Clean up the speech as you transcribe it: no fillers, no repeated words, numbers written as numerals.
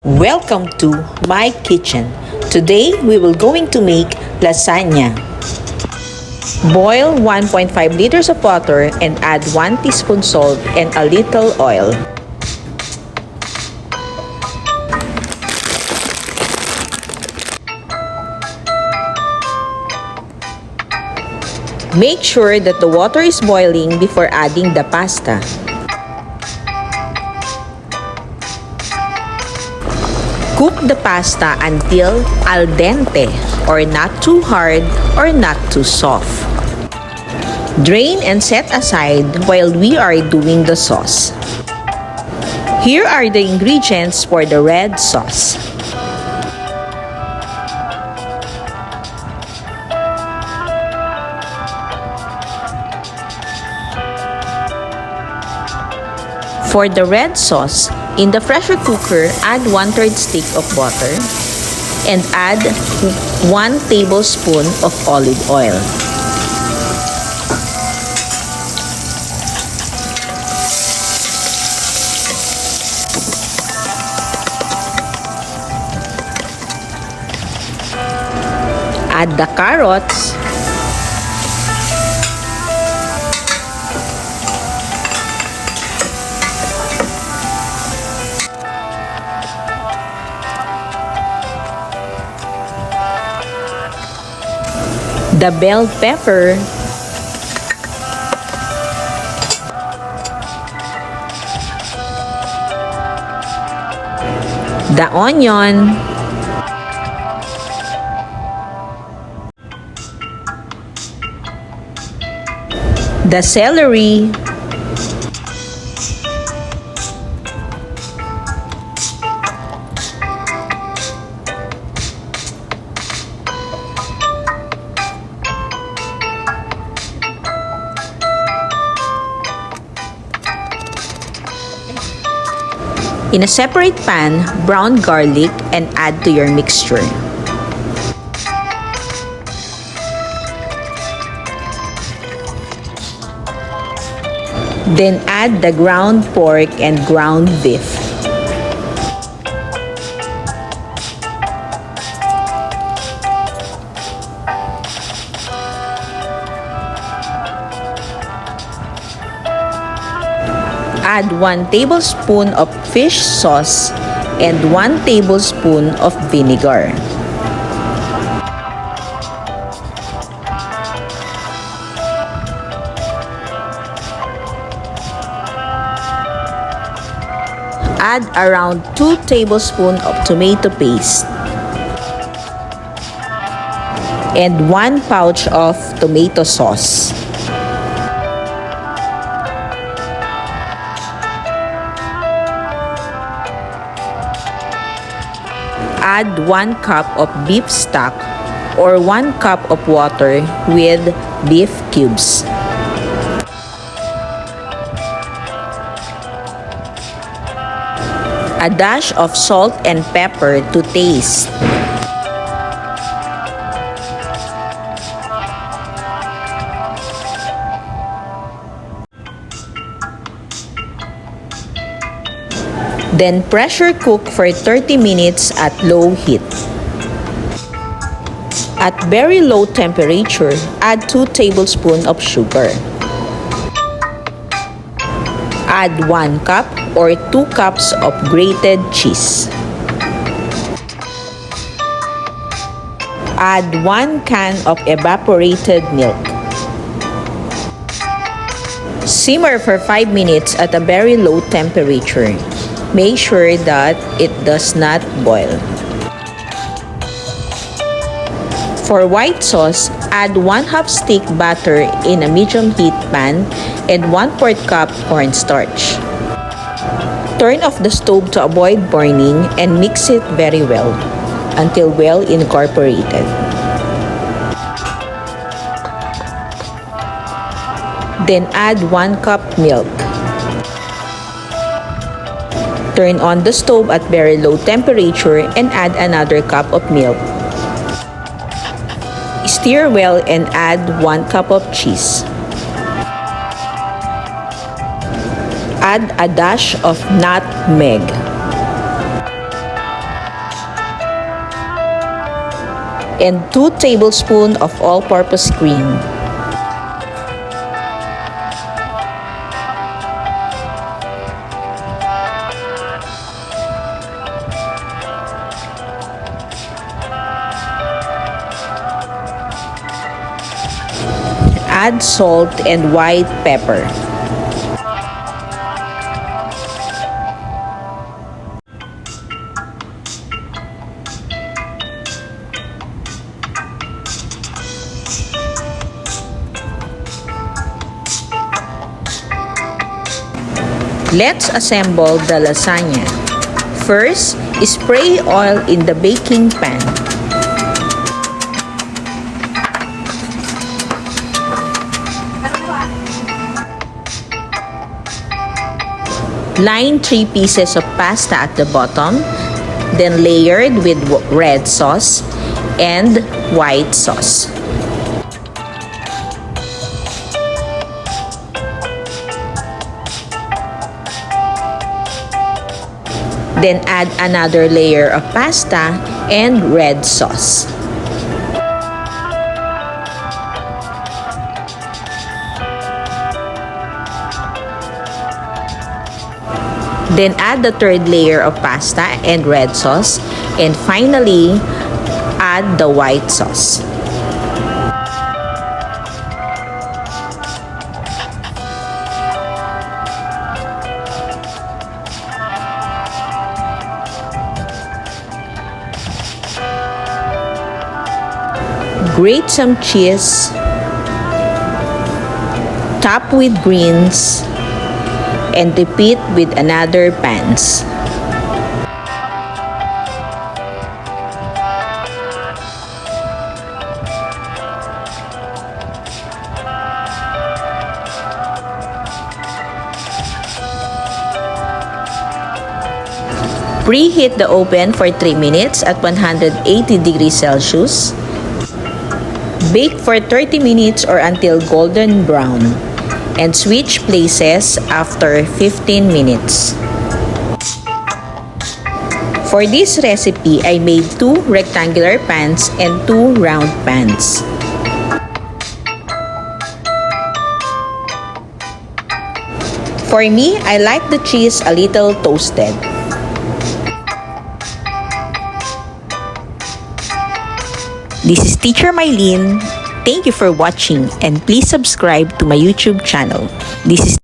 Welcome to my kitchen. Today we will going to make lasagna. Boil 1.5 liters of water and add 1 teaspoon salt and a little oil. Make sure that the water is boiling before adding the pasta. Cook the pasta until al dente, or not too hard or not too soft. Drain and set aside while we are doing the sauce. Here are the ingredients for the red sauce. For the red sauce, in the pressure cooker, add 1/3 stick of butter and add 1 tablespoon of olive oil. Add the carrots, the bell pepper, the onion, the celery, in a separate pan, brown garlic and add to your mixture. Then add the ground pork and ground beef. Add 1 tablespoon of fish sauce and 1 tablespoon of vinegar. Add around 2 tablespoons of tomato paste and 1 pouch of tomato sauce. Add 1 cup of beef stock or 1 cup of water with beef cubes. A dash of salt and pepper to taste. Then pressure cook for 30 minutes at low heat. At very low temperature, add 2 tablespoons of sugar. Add 1 cup or 2 cups of grated cheese. Add 1 can of evaporated milk. Simmer for 5 minutes at a very low temperature. Make sure that it does not boil. For white sauce, add 1/2 stick butter in a medium heat pan and 1/4 cup cornstarch. Turn off the stove to avoid burning and mix it very well until well incorporated. Then add 1 cup milk. Turn on the stove at very low temperature and add another cup of milk. Stir well and add 1 cup of cheese. Add a dash of nutmeg. and 2 tablespoons of all-purpose cream. Add salt and white pepper. Let's assemble the lasagna. First, spray oil in the baking pan. Line 3 pieces of pasta at the bottom, then layered with red sauce and white sauce. Then add another layer of pasta and red sauce. Then add the third layer of pasta and red sauce, and finally add the white sauce. Grate some cheese, top with greens, and repeat with another pans. Preheat the oven for 3 minutes at 180 degrees Celsius. Bake for 30 minutes or until golden brown, and switch places after 15 minutes. For this recipe, I made 2 rectangular pans and 2 round pans. For me, I like the cheese a little toasted. This is Teacher Mylene. Thank you for watching, and please subscribe to my YouTube channel. This is